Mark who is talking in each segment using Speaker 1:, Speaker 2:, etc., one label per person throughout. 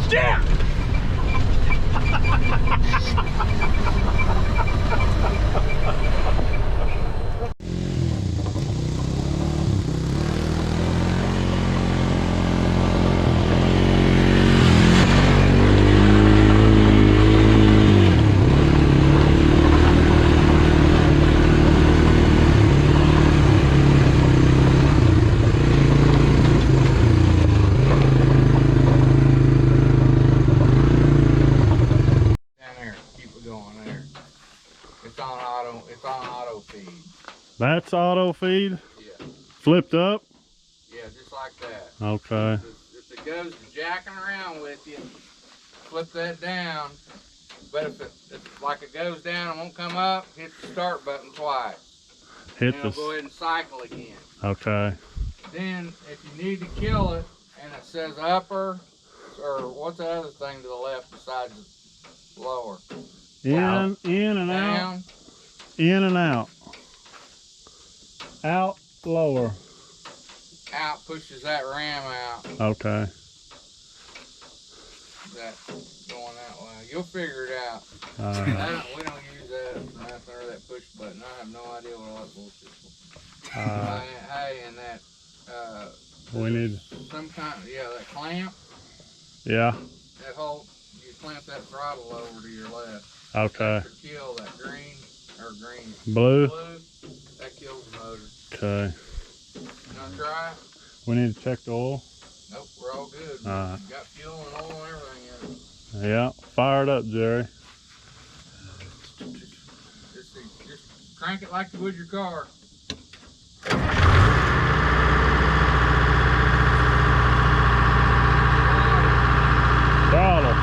Speaker 1: Jack!
Speaker 2: That's auto feed?
Speaker 1: Yeah.
Speaker 2: Flipped up?
Speaker 1: Yeah, just like that.
Speaker 2: Okay.
Speaker 1: If it goes jacking around with you, flip that down. But if like it goes down and won't come up, hit the start button twice.
Speaker 2: Hit
Speaker 1: and it'll go ahead and cycle again.
Speaker 2: Okay.
Speaker 1: Then if you need to kill it and it says upper, or what's the other thing to the left besides lower?
Speaker 2: In and
Speaker 1: down,
Speaker 2: out. In and out. Out, lower.
Speaker 1: Out pushes that ram out.
Speaker 2: Okay.
Speaker 1: That going that way. You'll figure it out. We don't use that nothing or that push button. I have no idea what all that bullshit is. Hey, and that
Speaker 2: we need
Speaker 1: some kind of, that clamp.
Speaker 2: Yeah.
Speaker 1: That whole, you clamp that throttle over to your left.
Speaker 2: Okay.
Speaker 1: That's to kill that
Speaker 2: Blue.
Speaker 1: That kills the motor.
Speaker 2: Okay.
Speaker 1: You wanna try it?
Speaker 2: We need to check the oil.
Speaker 1: Nope, we're all good.
Speaker 2: Got
Speaker 1: fuel and oil and everything in it.
Speaker 2: Yeah, fire it up, Jerry.
Speaker 1: Just crank it like you would your car.
Speaker 2: Throttle.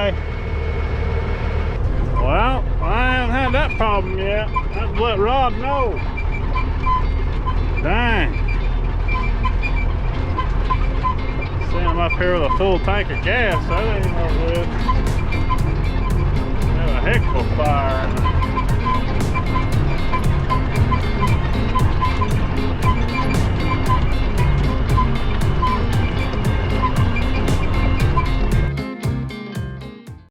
Speaker 2: Okay. Well, I haven't had that problem yet. I have to let Rod know. Dang. See him up here with a full tank of gas. That ain't no good.